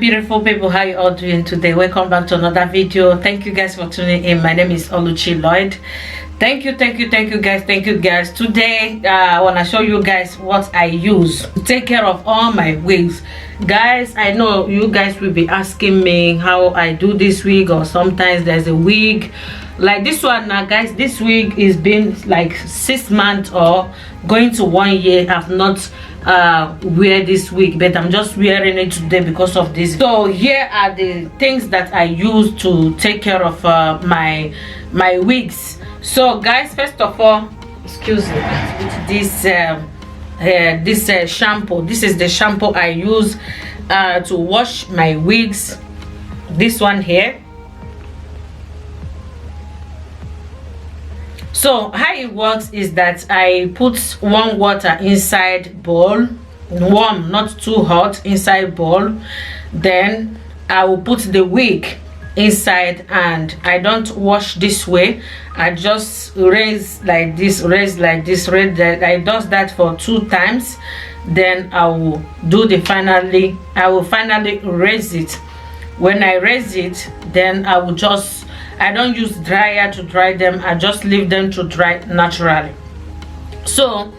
beautiful people, how you all doing today? Welcome back to another video. Thank you guys for tuning in. My name is Oluchi Lloyd. Thank you guys. Today I want to show you guys what I use to take care of all my wigs. Guys, I know you guys will be asking me how I do this wig, or sometimes there's a wig like this one. Now guys, this wig is been like 6 months or going to 1 year. I've not wear this wig, but I'm just wearing it today because of this. So here are the things that I use to take care of my wigs. So guys, first of all, excuse me, this shampoo. This is the shampoo I use to wash my wigs. This one here. So how it works is that I put warm water inside bowl, warm, not too hot, inside bowl. Then I will put the wig inside, and I don't wash this way. I just raise like this, raise like this, raise that. I does that for 2 times. Then I will do the finally raise it. When I raise it, then I will just, I don't use dryer to dry them. I just leave them to dry naturally. So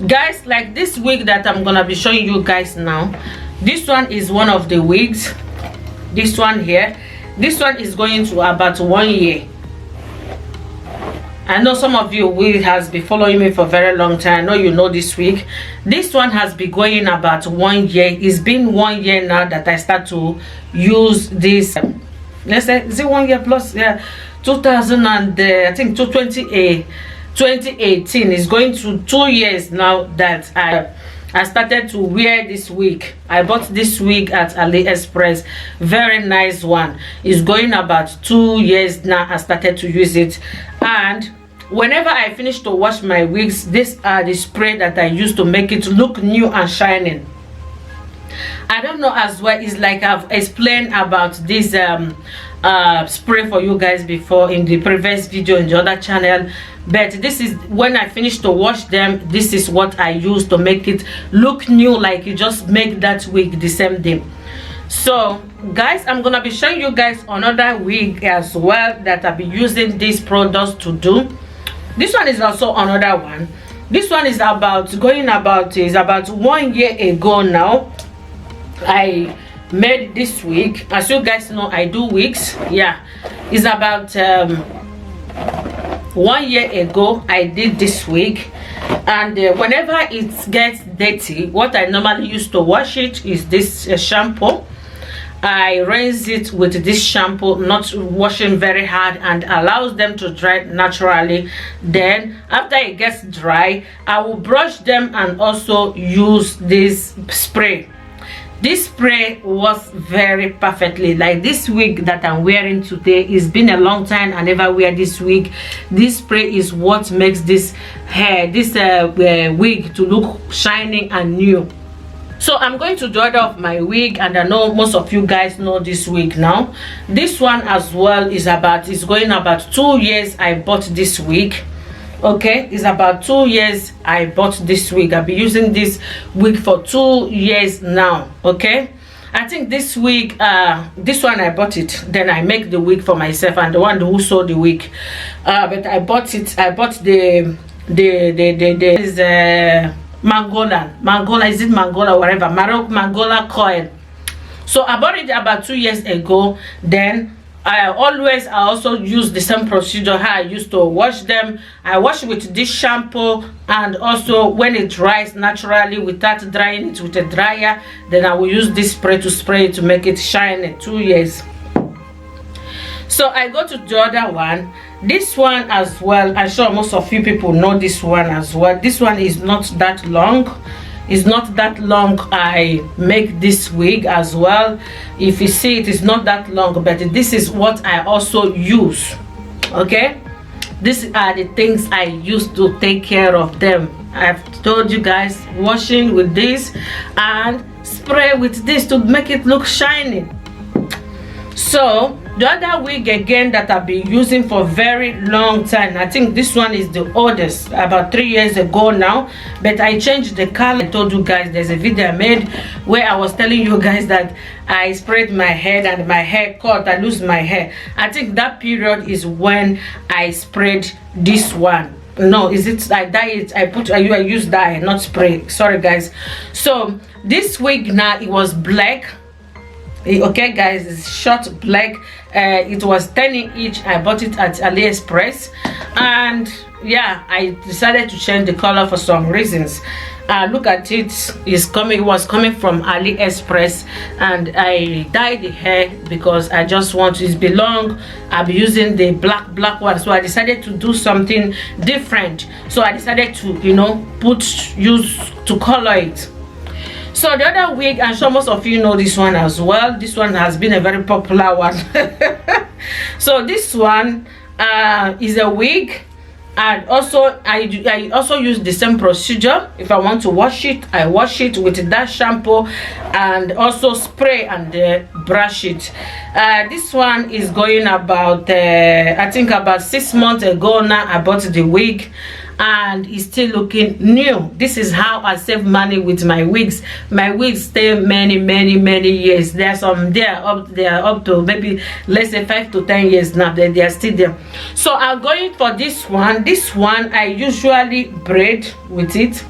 guys, like this wig that I'm gonna be showing you guys now, this one is one of the wigs. This one here, this one is going to about 1 year. I know some of you will has been following me for a very long time. I know you know this wig. This one has been going about 1 year. It's been 1 year now that I start to use this. Let's say, is it 1 year plus? Yeah, 2000 and I think 2018 is going to 2 years now that I started to wear this wig. I bought this wig at AliExpress. Very nice one. It's going about 2 years now I started to use it. And whenever I finish to wash my wigs, these are the spray that I use to make it look new and shining. I don't know as well, it's like I've explained about this spray for you guys before in the previous video in the other channel, but this is when I finish to wash them. This is what I use to make it look new, like you just make that wig the same day. So guys, I'm gonna be showing you guys another wig as well that I'll be using these products to do. This one is also another one. This one is about about 1 year ago now I made this wig. As you guys know, I do wigs. Yeah, it's about 1 year ago I did this wig. And whenever it gets dirty, what I normally use to wash it is this shampoo. I rinse it with this shampoo, not washing very hard, and allows them to dry naturally. Then after it gets dry, I will brush them and also use this spray. This spray works very perfectly. Like this wig that I'm wearing today, it's been a long time I never wear this wig. This spray is what makes this hair, this wig to look shining and new. So I'm going to dry off my wig, and I know most of you guys know this wig now. This one as well is going about 2 years I bought this wig. Okay, it's about 2 years I bought this wig. I've been using this wig for 2 years now. Okay, I think this wig, this one I bought it, then I make the wig for myself and the one who sold the wig. But I bought it, I bought the is Mangola, is it Mangola, whatever, Mangola coil. So I bought it about 2 years ago. Then I also use the same procedure how I used to wash them. I wash with this shampoo, and also when it dries naturally without drying it with a dryer, then I will use this spray to spray it to make it shine in 2 years. So I go to the other one. This one as well, I'm sure most of you people know this one as well. This one is not that long. It's not that long I make this wig as well. If you see, it is not that long, but this is what I also use. Okay, these are the things I use to take care of them. I've told you guys, washing with this and spray with this to make it look shiny. So The other wig again that I've been using for a very long time, I think this one is the oldest, about 3 years ago now, but I changed the color. I told you guys there's a video I made where I was telling you guys that I sprayed my head and my hair cut, I lose my hair. I think that period is when I sprayed this one. No, is it I dye it? I use dye, not spray. Sorry guys. So this wig now, it was black. Okay guys, it's short black. It was 10 each. I bought it at AliExpress, and yeah, I decided to change the color for some reasons. Look at it, it was coming from AliExpress, and I dyed the hair because I just want it be long. I'll be using the black one, so I decided to do something different. So I decided to, you know, use to color it. So the other wig, I'm sure most of you know this one as well. This one has been a very popular one. So this one is a wig, and also I also use the same procedure. If I want to wash it, I wash it with that shampoo and also spray and brush it. This one is going about I think about 6 months ago now. I bought the wig and it's still looking new. This is how I save money with my wigs. My wigs stay many years. There's some they are up to maybe let's say 5 to 10 years now. They are still there. So I'm going for this one. This one I usually braid with it.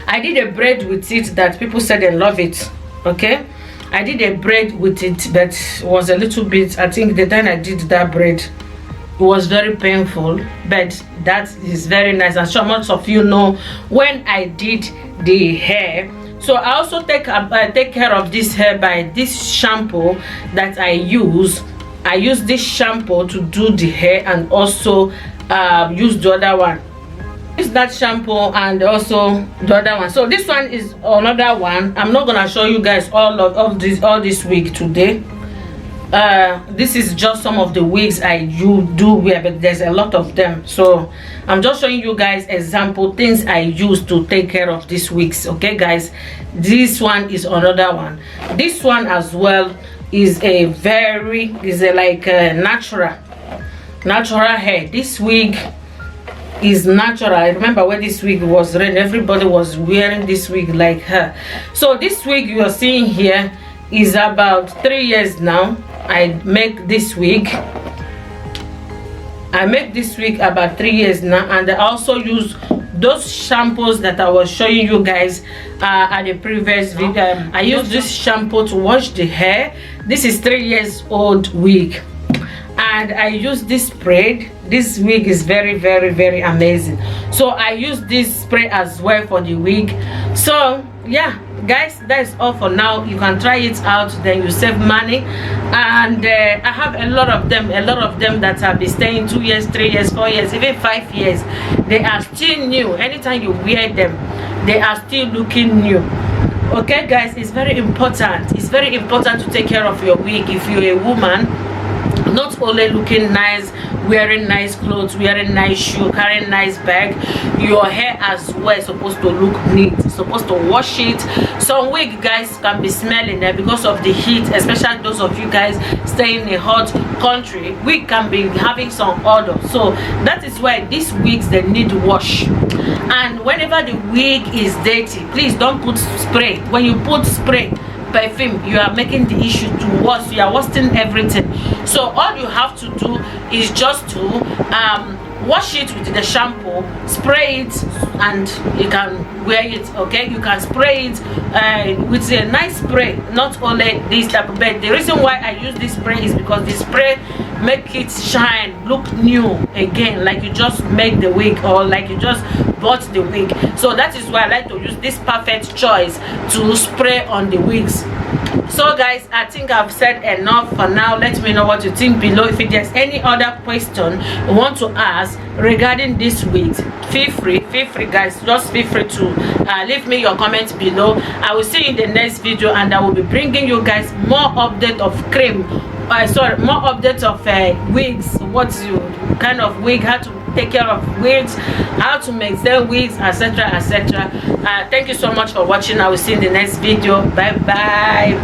I did a braid with it that people said they love it. Okay, I did a braid with it, but it was a little bit, I think the time I did that braid, it was very painful, but that is very nice. I'm sure most of you know when I did the hair. So I also take care of this hair by this shampoo that I use. I use this shampoo to do the hair, and also use the other one. Use that shampoo and also the other one. So this one is another one. I'm not gonna show you guys all this wig today. This is just some of the wigs I do wear, but there's a lot of them. So I'm just showing you guys example things I use to take care of these wigs. Okay guys, this one is another one. This one as well is a natural hair. This wig is natural. I remember when this wig was red, everybody was wearing this wig like her. So this wig you are seeing here is about 3 years now. I make this wig about 3 years now, and I also use those shampoos that I was showing you guys at the previous video. I use this shampoo to wash the hair. This is 3 years old wig, and I use this spray. This wig is very amazing. So I use this spray as well for the wig. So yeah guys, that is all for now. You can try it out, then you save money. And I have a lot of them that have been staying 2 years, 3 years, 4 years, even 5 years. They are still new. Anytime you wear them, they are still looking new. Okay guys, it's very important to take care of your wig. If you're a woman, not only looking nice, wearing nice clothes, wearing nice shoe, carrying nice bag, your hair as well is supposed to look neat. It's supposed to wash it. Some wig guys can be smelling there because of the heat, especially those of you guys staying in a hot country. Wig can be having some odor, so that is why these wigs, they need wash. And whenever the wig is dirty, please don't put spray. When you put spray, perfume, you are making the issue to worse. You are worsening everything. So all you have to do is just to wash it with the shampoo, spray it, and you can wear it. Okay, you can spray it with a nice spray, not only this type of bed. The reason why I use this spray is because the spray make it shine, look new again, like you just make the wig, or like you just bought the wig. So that is why I like to use this perfect choice to spray on the wigs. So guys, I think I've said enough for now. Let me know what you think below. If there's any other question you want to ask regarding this wig, feel free guys, just feel free to leave me your comments below. I will see you in the next video, and I will be bringing you guys more update of cream, more updates of wigs, what's your kind of wig, how to take care of wigs, how to make their wigs, etc. Thank you so much for watching. I will see you in the next video. Bye bye.